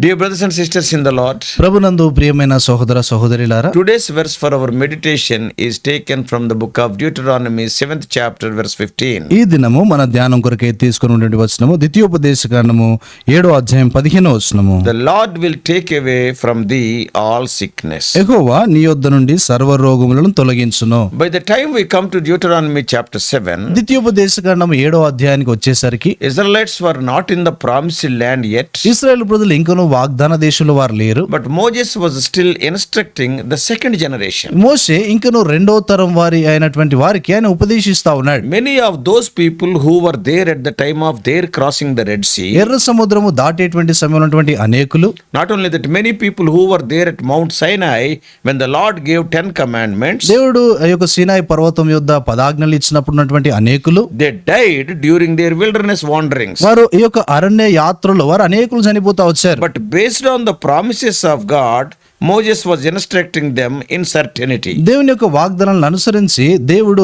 Dear brothers and sisters in the Lord, ప్రభునందు ప్రియమైన సహోదర సహోదరులారా, today's verse for our meditation is taken from the book of Deuteronomy 7th chapter verse 15. ఈ దినము మన ధ్యానం కొరకై తీసుకుని ఉండే వచనము ద్వితీయోపదేశకాండము 7వ అధ్యాయం 15వ వచనము. The Lord will take away from thee all sickness. యెహోవా నీ యొద్ద నుండి సర్వ రోగములను తొలగించును. By the time we come to Deuteronomy chapter 7, ద్వితీయోపదేశకాండము 7వ అధ్యాయానికి వచ్చేసరికి Israelites were not in the promised land yet, ఇశ్రాయేలు ప్రజలు ఇంకనూ వాగ్దాన దేశంలో వారు లేరు. but Moses was still instructing the second generation. మోషే ఇంకనూ రెండవ తరం వారి అయినటువంటి వారికి ఆయన ఉపదేశిస్తా ఉన్నాడు. Many of those people who were there at the time of their crossing the Red Sea, ఎర్ర సముద్రము దాటేటువంటి సమయంలో ఉన్నటువంటి అనేకులు, not only that, many people who were there at Mount Sinai when the Lord gave 10 commandments, దేవుడు ఆ యొక్క సీనాయి పర్వతం యొద్ద పదాజ్ఞలు ఇచ్చినప్పుడు ఉన్నటువంటి అనేకులు they died during their wilderness wanderings. వారు ఈ యొక్క అరణ్య యాత్రలో వారు అనేకులు చనిపోతా వచ్చారు. But based on the promises of God, Moses was instructing them in certainty. దేవుని యొక్క వాగ్దానాలను అనుసరించి దేవుడు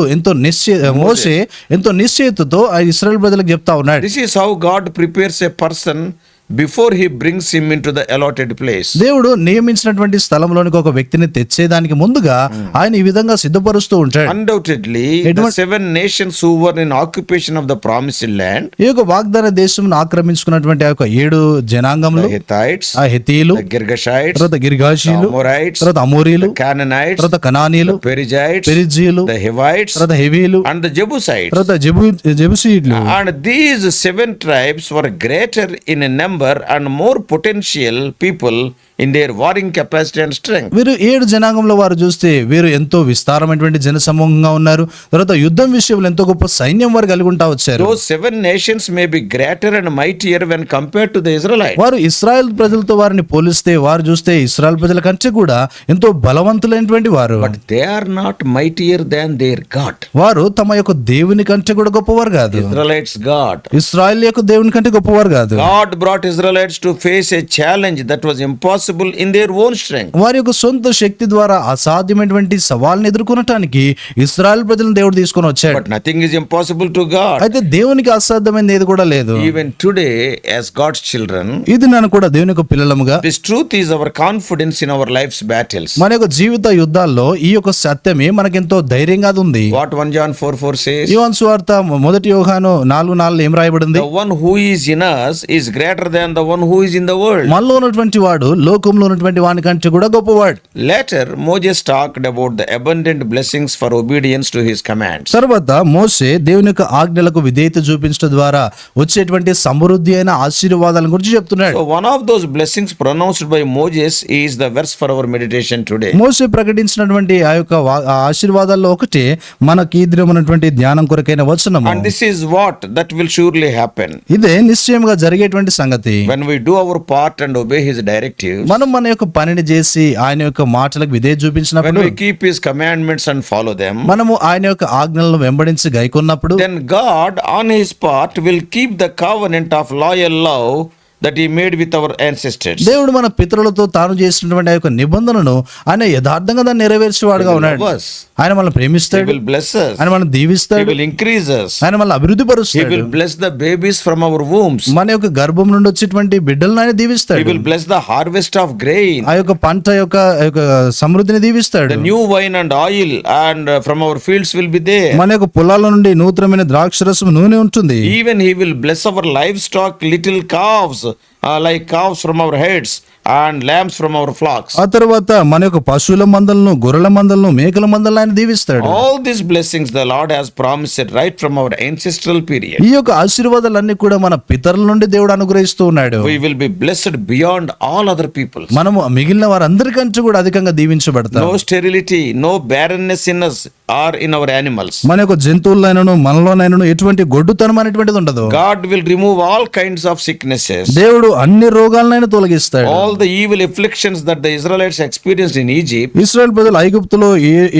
మోషే ఎంతో నిశ్చయితతో ఆ ఇశ్రాయేలు ప్రజలకు చెప్తా ఉన్నాడు. This is how God prepares a person before he brings him into the allotted place. దేవుడు నియమించినటువంటి స్థలంలోనికి ఒక వ్యక్తిని తెచ్చేదానికి ముందుగా ఆయన ఈ విధంగా సిద్ధపరుస్తూ ఉంటాడు. Undoubtedly, the 7 nations who were in occupation of the promised land, ఈ యొక్క వాగ్దాన దేశం ఆక్రమించుకున్నటువంటి ఆ యొక్క 7 జనాంగములు, the Hittites, ఆ హెతీయులు, the Girgashites, తర్వాత గిర్గాషీలు, the Amorites, తర్వాత అమోరీలు, the Canaanites, తర్వాత కనానీలు, the Perizzites, పెరిజ్జీయులు, the Hivites, తర్వాత హెవీలు, and the Jebusites. తర్వాత జెబూసీయులు. And these 7 tribes were greater in a number and more potential people in their warring capacity and strength. వీరు 7 జనాంగంలో వారు చూస్తే వీరు ఎంతో విస్తారమైనటువంటి జన సమూహంగా ఉన్నారు. తర్వాత యుద్ధం విషయంలో ఎంతో గొప్ప సైన్యం వారు కలిగి ఉంటా వచ్చారు. Those 7 nations may be greater and mightier when compared to the Israelites. వారు ఇశ్రాయేల్ ప్రజలతో వారిని పోలిస్తే వారు చూస్తే ఇశ్రాయేల్ ప్రజల కంటే కూడా ఎంతో బలవంతులైనటువంటి వారు. But they are not mightier than their God. వారు తమ యొక్క దేవుని కంటే కూడా గొప్పవారు కాదు. Israelites' God. ఇశ్రాయేల్ యొక్క దేవుని కంటే గొప్పవారు కాదు. God brought Israelites to face a challenge that was impossible in their own strength. వారి యొక్క సొంత శక్తి ద్వారా అసాధ్యమైనటువంటి సవాల్ని ఎదుర్కొనటానికి ఇశ్రాయేల్ ప్రజలను దేవుడు తీసుకొని వచ్చాడు. But nothing is impossible to God. అయితే దేవునికి అసాధ్యమైనది ఏది కూడా లేదు. Even today, as God's children, ఇది నన్ను కూడా దేవుని యొక్క పిల్లలముగా this truth is our confidence in our life's battles. మన యొక్క జీవిత యుద్ధాల్లో ఈ యొక్క సత్యమే మనకెంతో ధైర్యంగా ఉంది. What 1 John 4:4 says? యోహాను సువార్త 1 యోహాను 4:4 ఏం రాయబడింది? The one who is in us is greater than the one who is in the world. మనలో ఉన్నటువంటి వాడు లోకంలో ఉన్నటువంటి వాని కంటే కూడా గొప్పవాడు. Later, Moses talked about the abundant blessings for obedience to his commands. తర్వాత మోషే దేవుని యొక్క ఆజ్ఞలకు విధేయత చూపించడం ద్వారా వచ్చేటువంటి సమృద్ధి అయిన ఆశీర్వాదాల గురించి చెప్తున్నాడు. So one of those blessings pronounced by Moses is the verse for our meditation today. మోషే ప్రకటించినటువంటి ఆ యొక్క ఆశీర్వాదాల్లో ఒకటి మనకి ఈ దినం ఉన్నటువంటి ధ్యానం కొరకైన వచనము. And this is what that will surely happen. ఇదే నిశ్చయంగా జరిగేటువంటి సంగతి. When we do our part and obey his directives, మనం మన యొక్క పనిని చేసి ఆయన యొక్క మాటలకు విధేయత when చూపించినప్పుడు, we keep his commandments and follow them, మనము ఆయన యొక్క ఆజ్ఞలను వెంబడించి గైకొన్నప్పుడు, then God on his part will keep the covenant of loyal love that he made with our ancestors. దేవుడు మన పితరులతో తాను చేసినటువంటి ఆ యొక్క నిబంధనను ఆయన యథార్థంగా దాన్ని నెరవేర్చేవాడుగా ఉన్నాడు. ఆయన మనల్ని He ప్రేమిస్తాడు, will bless us. ఆయన మనల్ని He దీవిస్తాడు, will increase us. ఆయన మనల్ని అభివృద్ధి He పరుస్తాడు. will bless the babies from our wombs. మన యొక్క గర్భం నుండి వచ్చేటువంటి బిడ్డలను ఆయన He దీవిస్తాడు. will bless the harvest of grain, ఆ యొక్క పంట యొక్క సమృద్ధిని దీవిస్తాడు. the new wine and oil, and from our fields will be there. మన యొక్క పొలాల నుండి నూతనమైన ద్రాక్షరసం నూనె ఉంటుంది. Even he will bless our livestock, little calves, like calves from our heads and lambs from our flocks. ఆ తర్వాత మన యొక్క పశువుల మందలను, గొర్రెల మందలను, మేకల మందలను ఆయన దీవిస్తాడు. All these blessings the Lord has promised right from our ancestral period. ఈ యొక్క ఆశీర్వాదాలన్నీ కూడా మన పితరుల నుండి దేవుడు అనుగ్రహిస్తూ ఉన్నాడు. We will be blessed beyond all other people. మనము మిగిలిన వారందరికంటే కూడా అధికంగా దీవించబడతాం. No sterility, no barrenness in us or in our animals. మన యొక్క జంతువులైనను మనలోనైనను ఎటువంటి గొడ్డుతనం అనేటువంటిది ఉండదు. God will remove all kinds of sicknesses. దేవుడు అన్ని రోగాలనైనా తొలగిస్తాడు. All All the evil afflictions that the Israelites experienced in Egypt, Israel ప్రజలు ఐగుప్తులో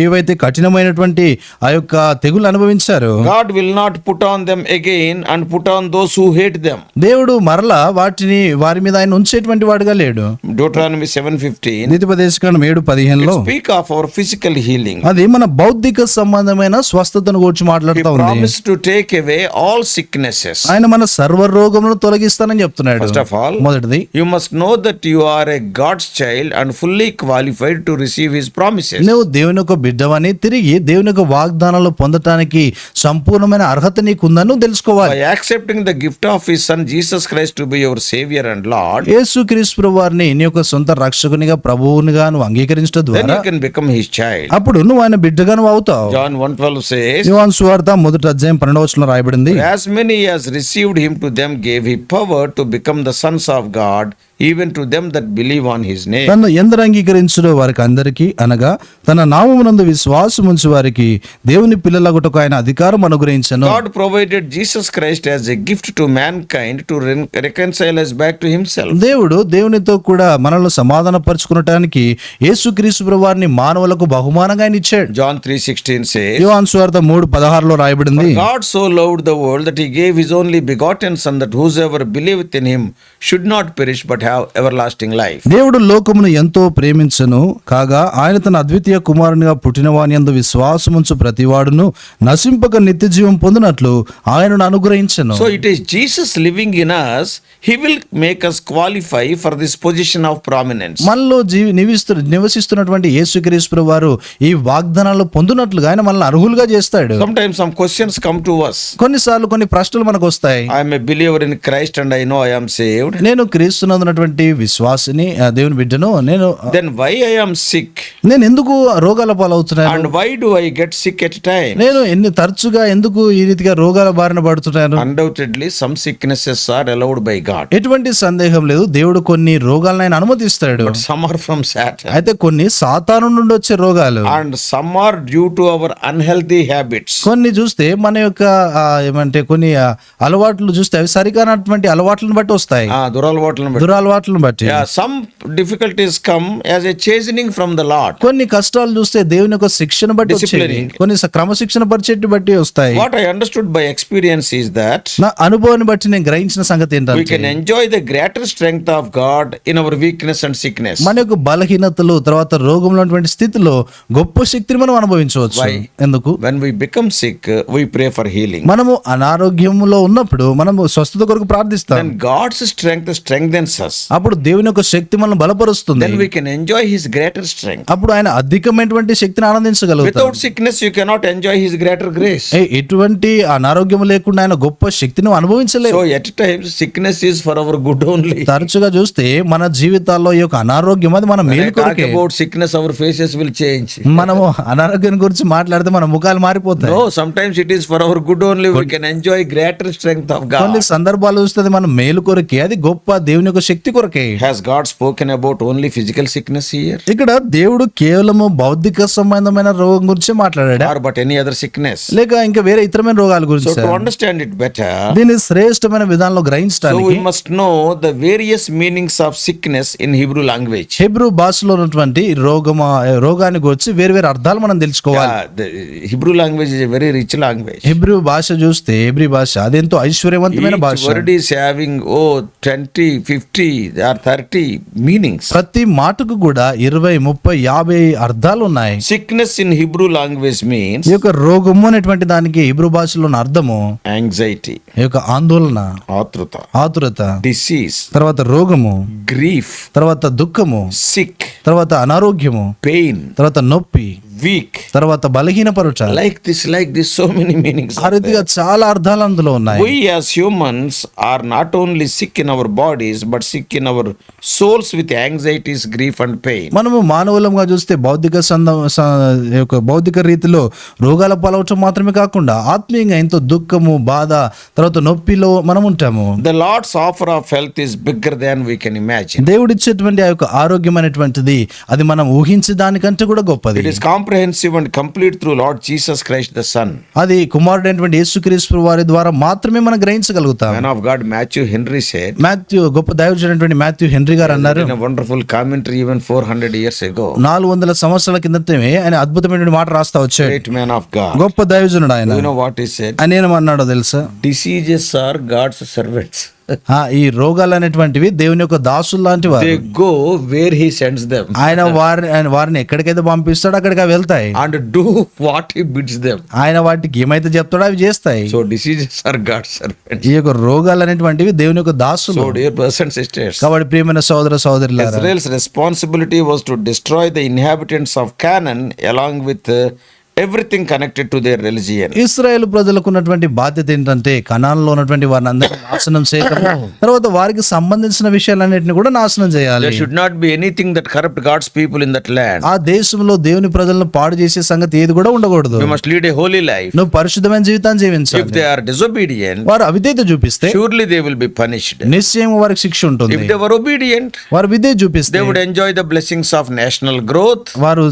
ఏవైతే కఠినమైనటువంటి ఆ యొక్క తెగులు అనుభవించారు, God will not put on them again and put on those who hate them. దేవుడు మరలా వాటిని వారి మీద ఆయన ఉంచేటువంటి వాడుగా లేడు. Deuteronomy 7:15 ద్వితీయోపదేశకాండం 7:15 speak of our physical healing. అది మన భౌతిక సంబంధమైన స్వస్థతను గురించి He మాట్లాడుతూ ఉంది. promised to take away all sicknesses. ఆయన మన సర్వ రోగములను తొలగిస్తానని చెప్తున్నాడు. First of all, మొదటిది, you must know that you are a God's child and fully qualified to receive His promises. నువ్వు దేవుని యొక్క బిడ్డవని, తిరిగి దేవుని యొక్క వాగ్దానాలు పొందటానికి సంపూర్ణమైన అర్హత నీకు ఉందని నువ్వు తెలుసుకోవాలి. By accepting the gift of His Son Jesus Christ to be your Savior and Lord, యేసుక్రీస్తు ప్రభువారిని నీ యొక్క సొంత రక్షకునిగా ప్రభువునిగా నువ్వు అంగీకరించడం then ద్వారా you can become His child. అప్పుడు నువ్వు ఆయన బిడ్డగా నువ్వు అవుతావు. John 1:12 says, యోహాను సువార్త 1:12 రాయబడింది. as many as received Him, to them gave He power to become the sons of God, even to them that believe on His name. తను ఎందరు అంగీకరించుడో వారికి అందరికీ, అనగా తన నామమునందు విశ్వాసం ఉంచు వారికి దేవుని పిల్లలగుటకు ఆయన అధికారం అనుగ్రహించను. God provided Jesus Christ as a gift to mankind to reconcile us back to Himself. దేవుడు దేవునితో కూడా మనల్ని సమాధానపరచుకునటానికి యేసుక్రీస్తు ప్రభువారిని మానవులకు బహుమానంగా ఆయన ఇచ్చాడు. John 3:16 says, యోహాను సువార్త 3:16 రాయబడింది. God so loved the world that He gave His only begotten Son, that whosoever believeth in Him should not perish but have everlasting life. దేవుడు లోకమును ఎంతో ప్రేమించను కాగా ఆయన తన అద్వితీయ కుమారునిగా పుట్టిన వాని యందు విశ్వాసముంచు ప్రతివాడును నశింపక నిత్య జీవం పొందినట్లు ఆయనను అనుగ్రహించను. So it is Jesus living in us. He will make us qualify for this position of prominence. మనలో నివసిస్తున్నటువంటి యేసుక్రీస్తు ప్రభువారు ఈ వాగ్దానాలు పొందినట్లుగా ఆయన మనల్ని అర్హులుగా చేస్తాడు. Sometimes some questions come to us. కొన్నిసార్లు కొన్ని ప్రశ్నలు మనకు వస్తాయి. I am a believer in Christ and I know I am saved. నేను క్రీస్తునందున్నటువంటి విశ్వాసిని, దేవుని బిడ్డను. Then why I am sick? నేను ఎందుకు రోగాల పాలవుతున్నాను? And why do I get sick at times? నేను తరచుగా ఎందుకు ఈ రీతిగా రోగాల బారిన పడుతున్నాను? Undoubtedly some sicknesses are allowed by God. ఎటువంటి సందేహం లేదు, దేవుడు కొన్ని రోగాలను ఆయన అనుమతిస్తాడు. But some are from Satan. అయితే కొన్ని సాతాను నుండి వచ్చే రోగాలు, And some are due to our unhealthy habits. కొన్ని చూస్తే మన యొక్క ఏమంటే కొన్ని అలవాట్లు చూస్తే అవి సరికానటువంటి అలవాట్లను బట్టి వస్తాయి, దురలవాట్లను బట్టి. దురలవాట్లను బట్టి. Yeah, some difficulties come as a chastening from the Lord. కొన్ని కష్టాలు చూస్తే దేవుని యొక్క శిక్షణ బట్టి వచ్చేవి, Disciplining. కొన్ని క్రమశిక్షణ పరిచేటి బట్టి వస్తాయి. What I understood by experience is that నా అనుభవాన్ని బట్టి నేను గ్రహించిన సంగతి we ఏంటంటే, can enjoy the greater strength of God in our weakness and sickness. మన యొక్క బలహీనతలు తర్వాత రోగంలో ఉన్నటువంటి స్థితిలో గొప్ప శక్తిని మనం అనుభవించవచ్చు. Why? ఎందుకు? When we become sick, we pray for healing. మనము అనారోగ్యంలో ఉన్నప్పుడు మనము స్వస్థత కొరకు ప్రార్థిస్తాం. Then God's strength strengthens us. అప్పుడు దేవుని యొక్క శక్తి మనల్ని బలపరుస్తుంది. Then we can enjoy His greater strength. అప్పుడు ఆయన అధికమైనటువంటి శక్తిని ఆనందించగలుగుతాం. Without sickness, you cannot enjoy His greater grace. ఎటువంటి అనారోగ్యం లేకుండా ఆయన గొప్ప శక్తిని అనుభవించలేదు. So at times, sickness is for our good only. తరచుగా చూస్తే మన జీవితాల్లో ఈ యొక్క అనారోగ్యం అది మన When మేలు I talk కొరకే. about sickness, our faces will change. మనము అనారోగ్యం గురించి మాట్లాడితే మన ముఖాలు మారిపోతాయి. No, sometimes it is for our good only. We can enjoy greater strength of కొన్ని God. సందర్భాలు చూస్తే అది మన మేలు కొరకే, అది గొప్ప దేవుని యొక్క శక్తి కొరకే. Has God spoken about only physical sickness here? ఇక్కడ దేవుడు కేవలము భౌతిక సంబంధమైన రోగం గురించి మాట్లాడా, Or but any other sickness? లేక ఇంకా వేరే ఇతరమైన రోగాల So గురించి? to understand it better, దీని శ్రేష్టమైన విధానంలో so గ్రహించడానికి we must know the various meanings of sickness in Hebrew language. Hebrew భాషలో ఉన్నటువంటి రోగాన్ని గురించి వేరు వేరు అర్థాలు మనం తెలుసుకోవాలి. The Hebrew language is a very rich language. Hebrew భాష చూస్తే హెబ్రీ భాష అది ఎంతో ఐశ్వర్యవంతమైన Each భాష. word is having 20, 50 or 30 meanings. ప్రతి మాటకు కూడా 20, 30, 50 అర్థాలు ఉన్నాయి. Sickness in Hebrew language means ఈ యొక్క రోగము అనేటువంటి దానికి హెబ్రూ భాషలో ఉన్న అర్థము anxiety, ఈ యొక్క ఆందోళన, ఆతృత, ఆతురత, disease, తర్వాత రోగము, grief, తర్వాత దుఃఖము, sick, తర్వాత అనారోగ్యము, pain, తర్వాత నొప్పి, weak. తర్వాత బలహీనపరుట. Like this, so many meanings. ఆ రీతిగా చాలా అర్థాలు అందులో ఉన్నాయి. We as humans are not only sick in our bodies, but sick in our souls with anxieties, grief and pain. మనము మానవులంగా చూస్తే భౌతిక రీతిలో రోగాల పాలవటం మాత్రమే కాకుండా ఆత్మీయంగా ఎంతో దుఃఖము, బాధ, తర్వాత నొప్పిలో మనం ఉంటాము. The Lord's offer of health is bigger than we can imagine. దేవుడిచ్చేటువంటి ఆ యొక్క ఆరోగ్యం అనేటువంటిది అది మనం ఊహించే దానికంటే కూడా గొప్పది. It is comprehensive comprehensive and complete through Lord Jesus Christ the Son. అది కుమారుడైనటువంటి యేసుక్రీస్తు వారి ద్వారా మాత్రమే మనం గ్రహించగలుగుతాం. Man of God Matthew Henry said, Matthew, గొప్ప దైవజనుడైనటువంటి మాథ్యూ హెన్రీ గారు అన్నారు, in a wonderful commentary even 400 years ago, 400 సంవత్సరాల కిందటే ఆయన అద్భుతమైనటువంటి మాట రాస్తా వచ్చాడు. great man of God. గొప్ప దైవజనుడు ఆయన. You know what he said? ఆయన ఏమన్నాడో తెలుసా? Diseases are God's servants. ఈ రోగాలు అనేటువంటివి దేవుని యొక్క దాసులు లాంటి వారు. They go where he sends them ఆయన వారిని ఎక్కడికైతే పంపిస్తాడో అక్కడికి అవి వెళ్తాయి. and do what he bids them. ఆయన వాటికి ఏమైతే చెప్తాడో అవి చేస్తాయి. So diseases are God's servants. ఈ యొక్క రోగాలు అనేటువంటివి దేవుని యొక్క దాసులు. So dear brothers and sisters, కాబట్టి ప్రియమైన సోదర సోదరులారా, Israel's responsibility was to destroy the inhabitants of Canaan along with everything connected to their religion. ఇశ్రాయేలు ప్రజలకు ఉన్నటువంటి బాధ్యత ఏంటంటే కనాన్లో ఉన్నటువంటి వారిని అందరినీ నాశనం చేయడం, తర్వాత వారికి సంబంధించిన విషయాలన్నిటిని కూడా నాశనం చేయాలి. There should not be anything that corrupt God's people in that land. ఆ దేశంలో దేవుని ప్రజలను పాడు చేసే సంగతి ఏది కూడా ఉండకూడదు. You must lead a holy life. నువ్వు పరిశుద్ధమైన జీవితాన్ని జీవించాలి. If they are disobedient, వారు అవిధేయత చూపిస్తే surely they will be punished. నిశ్చయం వారికి శిక్ష ఉంటుంది. If they were obedient, వారు విధేయత చూపిస్తే they would enjoy the blessings of national growth వారు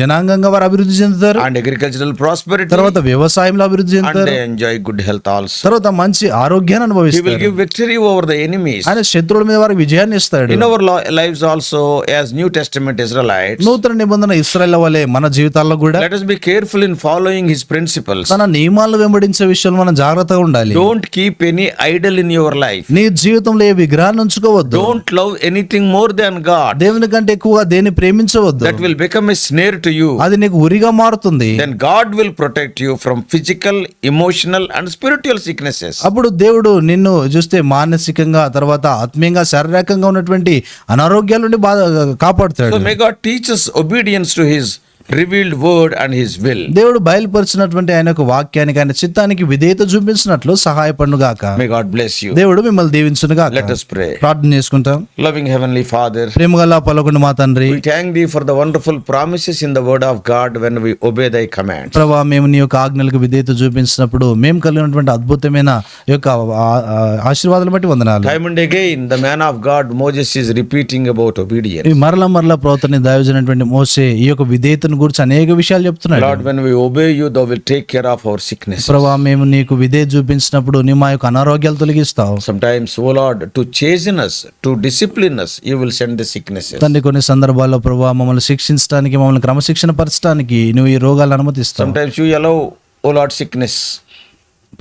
జనాంగంగా వారు అభివృద్ధి చెందుతారు, and agricultural prosperity, తర్వాత వ్యవసాయంలో అభివృద్ధి and చెందుతారు, they enjoy good health also. తర్వాత మంచి ఆరోగ్యాన్ని He will అనుభవిస్తారు. give victory over the enemies. ఆయన శత్రువుల మీద వారికి విజయాన్ని ఇస్తాడు. In our lives also, as New Testament Israelites, నూతన నిబంధన ఇశ్రాయేలు వలె మన జీవితాల్లో కూడా let us be careful in following his principles. తన నియమాలను వెంబడించే విషయంలో మనం జాగ్రత్తగా ఉండాలి. Don't keep any idol in your life. నీ జీవితంలో ఏ విగ్రహాన్ని ఉంచుకోవద్దు. Don't love anything more than God. దేవుని కంటే ఎక్కువగా దేన్ని ప్రేమించవద్దు. That will become a snare to you. అది నీకు ఉరిగా మారుతుంది. Then God will protect you from physical, emotional and spiritual sicknesses. అప్పుడు దేవుడు నిన్ను చూస్తే మానసికంగా తర్వాత ఆత్మీయంగా శారీరకంగా ఉన్నటువంటి అనారోగ్యాల నుండి కాపాడుతాడు. So may God teach us obedience to his revealed word and his will. దేవుడు బయలుపరిచినటువంటి ఆయన యొక్క వాక్యానికి ఆయన చిత్తానికి విధేయత చూపించినట్లు సహాయపడును గాక. May God bless you. దేవుడు మిమ్మల్ని దీవించును గాక. Let us pray. ప్రార్థన చేసుకుంటాం. Loving heavenly Father, ప్రేమగల పలుకుని మా తండ్రి, we thank thee for the wonderful promises in the word of God when we obey thy commands. ప్రభువా, మేము నీ యొక్క ఆజ్ఞలకు విధేయత చూపించినప్పుడు మేము కలిగినటువంటి అద్భుతమైన యొక్క ఆశీర్వాదాలను బట్టి వందనాలు. Time and again the man of God Moses is repeating about obedience. ఈ మరల ప్రవర్తన దైవజనటువంటి మోసే ఈ యొక్క విధేయతను గురించి అనేక విషయాలు చెప్తున్నాడు. Lord, when we obey you, thou will take care of our sickness. ప్రభువా, మేము నీకు విధేయత చూపించినప్పుడు నీ మా యొక్క అనారోగ్యాలు తొలగిస్తావు. Sometimes, O Lord, to chasten us, to discipline us, you will send the sicknesses. తండ్రి, కొన్ని సందర్భాల్లో ప్రభువా మమ్మల్ని శిక్షించడానికి, మమ్మల్ని క్రమశిక్షణ పరచడానికి నువ్వు ఈ రోగాలను అనుమతిస్తావు. Sometimes you allow, O Lord, sickness.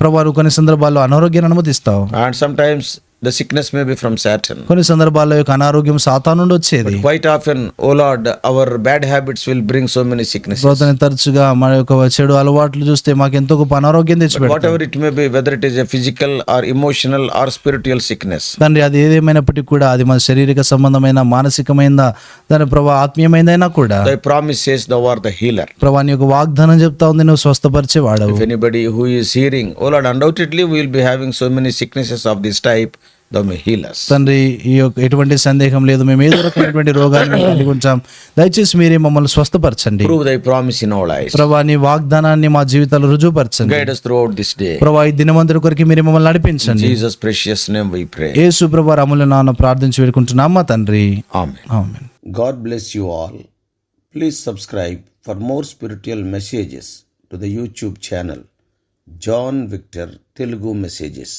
ప్రభువా, నువ్వు కొన్ని సందర్భాల్లో అనారోగ్యాన్ని అనుమతిస్తావు. And sometimes the sickness may be from Satan. కొన్ని సందర్భాల్లో యొక్క అనారోగ్యం సాతాను నుండి వచ్చేది. Quite often, O Lord, our bad habits will bring so many sicknesses. ప్రభువా, తరచుగా మన యొక్క చెడు అలవాట్లు చూస్తే మాకు ఎంతో గొప్ప అనారోగ్యం తెచ్చిపెడతాయి. Whatever it may be, whether it is a physical or emotional or spiritual sickness. తండ్రి, అది ఏదేమైనప్పటికీ కూడా అది మన శారీరక సంబంధమైన, మానసికమైన, దాని ప్రభా ఆత్మీయమైనదైనా కూడా Thy promise says thou art the healer. ప్రభా నీ యొక్క వాగ్దానం చెప్తా ఉంది, నువ్వు స్వస్థపరిచేవాడవు. If anybody who is hearing, O Lord, undoubtedly we will be having so many sicknesses of this type, thou may heal us. తండ్రి, ఈ యొక్క ఎటువంటి సందేహం లేదు, మేము ఏదో రకమైనటువంటి రోగాన్ని కలిగి ఉంటాం. దయచేసి మీరే మమ్మల్ని స్వస్థపరచండి. Prove thy promise in our lives. ప్రభా నీ వాగ్దానాన్ని మా జీవితాలు రుజువుపరచండి. Guide us throughout this day. ప్రభా ఈ దినమంతటి కొరకు మీరే మమ్మల్ని In నడిపించండి. Jesus' precious name we pray. యేసు ప్రభా అమూల్య నామమున ప్రార్థించి వేడుకుంటున్నాం మా తండ్రి. Amen. Amen. God bless you all. Please subscribe for more spiritual messages to the YouTube channel John Victor Telugu Messages.